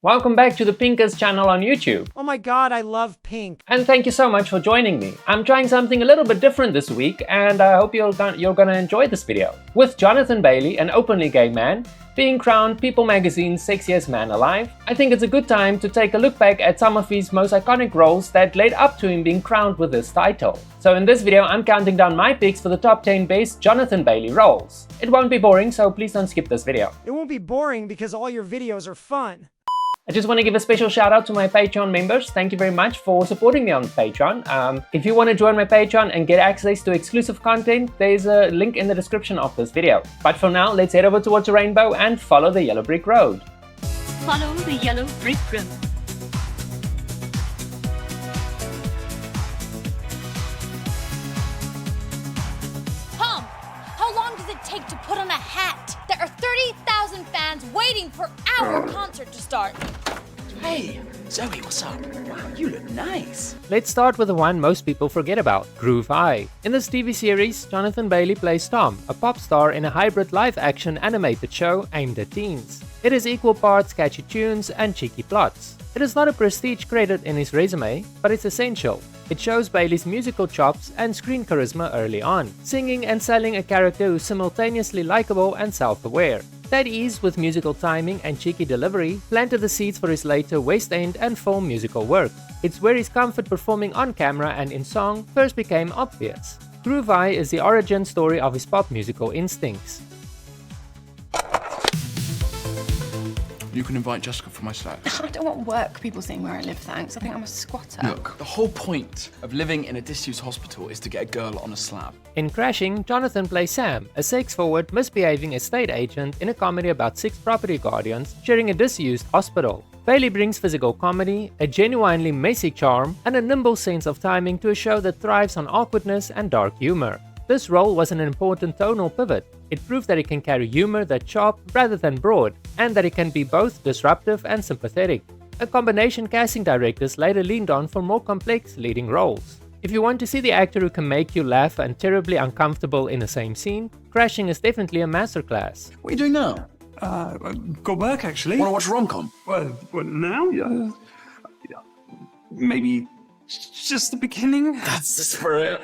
Welcome back to the Pinkers channel on YouTube. Oh my god, I love pink. And thank you so much for joining me. I'm trying something a little bit different this week and I hope you're gonna enjoy this video. With Jonathan Bailey, an openly gay man, being crowned People Magazine's Sexiest Man Alive, I think it's a good time to take a look back at some of his most iconic roles that led up to him being crowned with this title. So in this video, I'm counting down my picks for the top 10 best Jonathan Bailey roles. It won't be boring, so please don't skip this video. It won't be boring because all your videos are fun. I just want to give a special shout out to my Patreon members. Thank you very much for supporting me on Patreon. If you want to join my Patreon and get access to exclusive content, there's a link in the description of this video. But for now, let's head over towards the rainbow and follow the yellow brick road. Follow the yellow brick road. Tom, how long does it take to put on a hat? There are 30,000 fans waiting for our concert to start. Hey, Zoe, what's up? Wow, you look nice. Let's start with the one most people forget about, Groove High. In this TV series, Jonathan Bailey plays Tom, a pop star in a hybrid live-action animated show aimed at teens. It is equal parts catchy tunes and cheeky plots. It is not a prestige credit in his resume, but it's essential. It shows Bailey's musical chops and screen charisma early on, singing and selling a character who's simultaneously likable and self-aware. That ease with musical timing and cheeky delivery planted the seeds for his later West End and film musical work. It's where his comfort performing on camera and in song first became obvious. Groove High is the origin story of his pop musical instincts. You can invite Jessica for my Slack. I don't want work people seeing where I live, thanks. I think I'm a squatter. Look, the whole point of living in a disused hospital is to get a girl on a slab. In Crashing, Jonathan plays Sam, a sex-forward, misbehaving estate agent in a comedy about 6 property guardians sharing a disused hospital. Bailey brings physical comedy, a genuinely messy charm, and a nimble sense of timing to a show that thrives on awkwardness and dark humor. This role was an important tonal pivot. It proved that it can carry humor that's sharp rather than broad, and that it can be both disruptive and sympathetic. A combination casting directors later leaned on for more complex leading roles. If you want to see the actor who can make you laugh and terribly uncomfortable in the same scene, Crashing is definitely a masterclass. What are you doing now? Got work, actually. Want to watch rom-com? Well, now? Yeah. Maybe just the beginning? That's the spirit.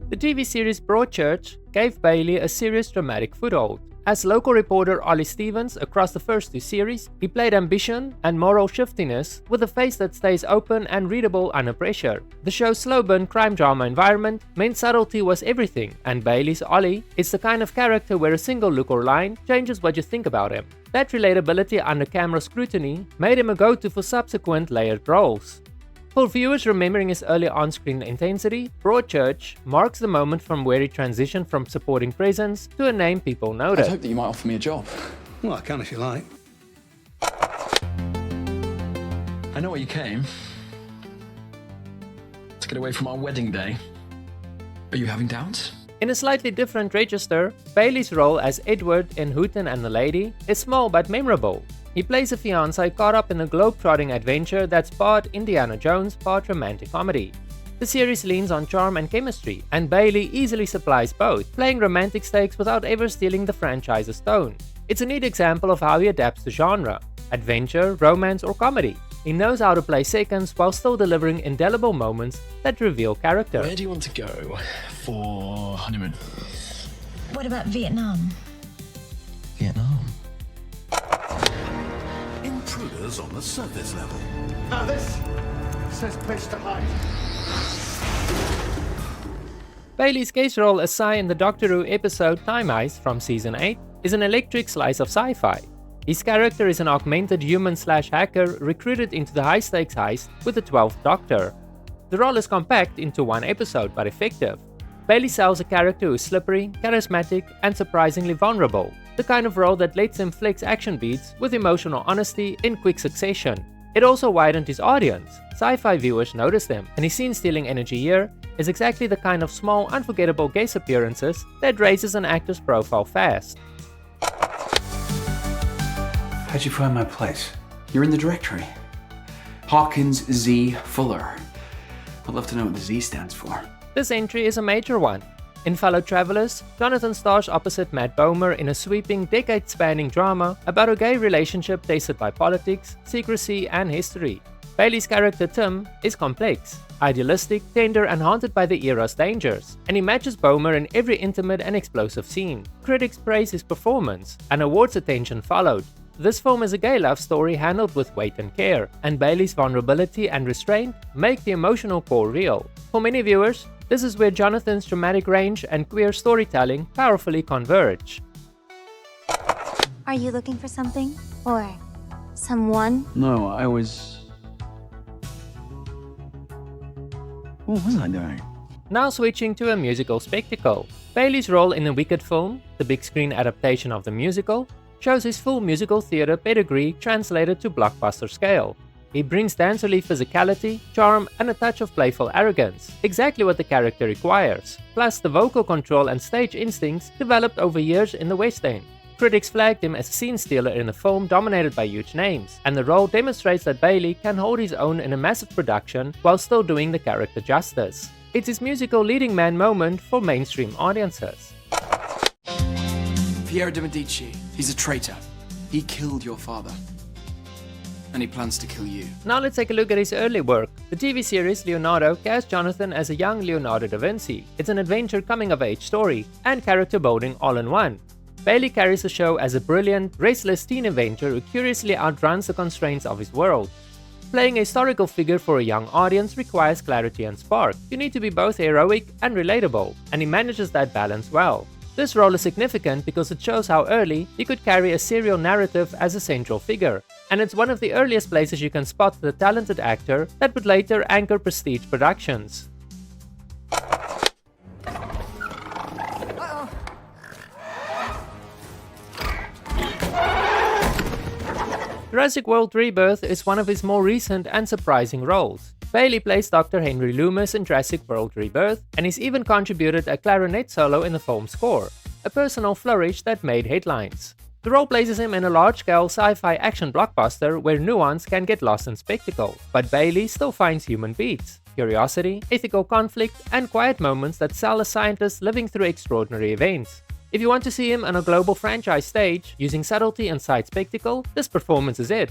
The TV series Broadchurch gave Bailey a serious dramatic foothold. As local reporter Ollie Stevens across the first 2 series, he played ambition and moral shiftiness with a face that stays open and readable under pressure. The show's slow-burn crime drama environment meant subtlety was everything, and Bailey's Ollie is the kind of character where a single look or line changes what you think about him. That relatability under camera scrutiny made him a go-to for subsequent layered roles. For viewers remembering his early on-screen intensity, Broadchurch marks the moment from where he transitioned from supporting presence to a name people I'd noted. hope that you might offer me a job. Well, I can if you like. I know why you came. To get away from our wedding day. Are you having doubts? In a slightly different register, Bailey's role as Eduard in Hooten and the Lady is small but memorable. He plays a fiancé caught up in a globe-trotting adventure that's part Indiana Jones, part romantic comedy. The series leans on charm and chemistry, and Bailey easily supplies both, playing romantic stakes without ever stealing the franchise's tone. It's a neat example of how he adapts to genre: adventure, romance, or comedy. He knows how to play seconds while still delivering indelible moments that reveal character. Where do you want to go for honeymoon? What about Vietnam? Vietnam. Intruders on the surface level. Now this says place to hide. Bailey's guest role as Sai in the Doctor Who episode Time Heist from Season 8 is an electric slice of sci-fi. His character is an augmented human/hacker recruited into the high-stakes heist with the 12th Doctor. The role is compact into one episode but effective. Bailey sells a character who is slippery, charismatic, and surprisingly vulnerable, the kind of role that lets him flex action beats with emotional honesty in quick succession. It also widened his audience. Sci-fi viewers noticed him, and his scene-stealing energy here is exactly the kind of small, unforgettable guest appearances that raises an actor's profile fast. How'd you find my place? You're in the directory. Hawkins Z. Fuller. I'd love to know what the Z stands for. This entry is a major one. In Fellow Travelers, Jonathan stars opposite Matt Bomer in a sweeping, decade-spanning drama about a gay relationship tasted by politics, secrecy, and history. Bailey's character Tim is complex, idealistic, tender, and haunted by the era's dangers, and he matches Bomer in every intimate and explosive scene. Critics praise his performance, and awards attention followed. This film is a gay love story handled with weight and care, and Bailey's vulnerability and restraint make the emotional core real. For many viewers, this is where Jonathan's dramatic range and queer storytelling powerfully converge. Are you looking for something? Or someone? No, I was... What was I doing? Now switching to a musical spectacle. Bailey's role in the Wicked film, the big screen adaptation of the musical, shows his full musical theatre pedigree translated to blockbuster scale. He brings dancerly physicality, charm, and a touch of playful arrogance, exactly what the character requires, plus the vocal control and stage instincts developed over years in the West End. Critics flagged him as a scene stealer in a film dominated by huge names, and the role demonstrates that Bailey can hold his own in a massive production while still doing the character justice. It's his musical leading man moment for mainstream audiences. Piero de Medici, he's a traitor. He killed your father. And he plans to kill you. Now let's take a look at his early work. The TV series Leonardo cast Jonathan as a young Leonardo da Vinci. It's an adventure coming-of-age story and character building all in one. Bailey carries the show as a brilliant, restless teen adventurer who curiously outruns the constraints of his world. Playing a historical figure for a young audience requires clarity and spark. You need to be both heroic and relatable, and he manages that balance well. This role is significant because it shows how early he could carry a serial narrative as a central figure, and it's one of the earliest places you can spot the talented actor that would later anchor prestige productions. Jurassic World Rebirth is one of his more recent and surprising roles. Bailey plays Dr. Henry Loomis in Jurassic World Rebirth, and he's even contributed a clarinet solo in the film's score, a personal flourish that made headlines. The role places him in a large-scale sci-fi action blockbuster where nuance can get lost in spectacle, but Bailey still finds human beats, curiosity, ethical conflict, and quiet moments that sell a scientist living through extraordinary events. If you want to see him on a global franchise stage, using subtlety and side spectacle, this performance is it.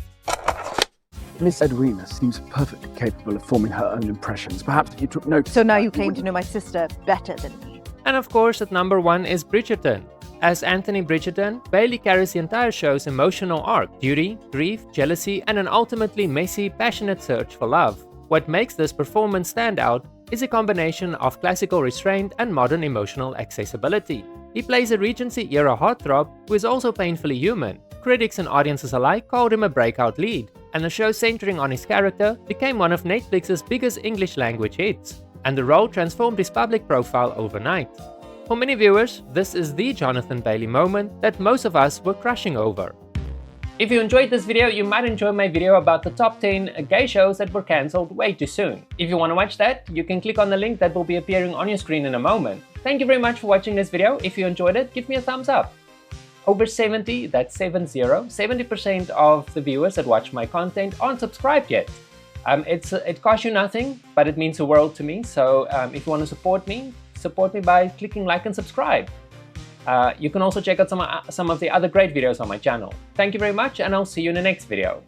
Miss Edwina seems perfectly capable of forming her own impressions. Perhaps you took notice. So now you claim to know my sister better than me. And of course, at number 1 is Bridgerton. As Anthony Bridgerton, Bailey carries the entire show's emotional arc, duty, grief, jealousy, and an ultimately messy, passionate search for love. What makes this performance stand out is a combination of classical restraint and modern emotional accessibility. He plays a Regency-era heartthrob who is also painfully human. Critics and audiences alike called him a breakout lead, and the show centering on his character became one of Netflix's biggest English language hits, and the role transformed his public profile overnight. For many viewers, this is the Jonathan Bailey moment that most of us were crushing over. If you enjoyed this video, you might enjoy my video about the top 10 gay shows that were cancelled way too soon. If you want to watch that, you can click on the link that will be appearing on your screen in a moment. Thank you very much for watching this video. If you enjoyed it, give me a thumbs up. Over 70% of the viewers that watch my content aren't subscribed yet. It costs you nothing, but it means the world to me. So if you want to support me by clicking like and subscribe. You can also check out some of the other great videos on my channel. Thank you very much, and I'll see you in the next video.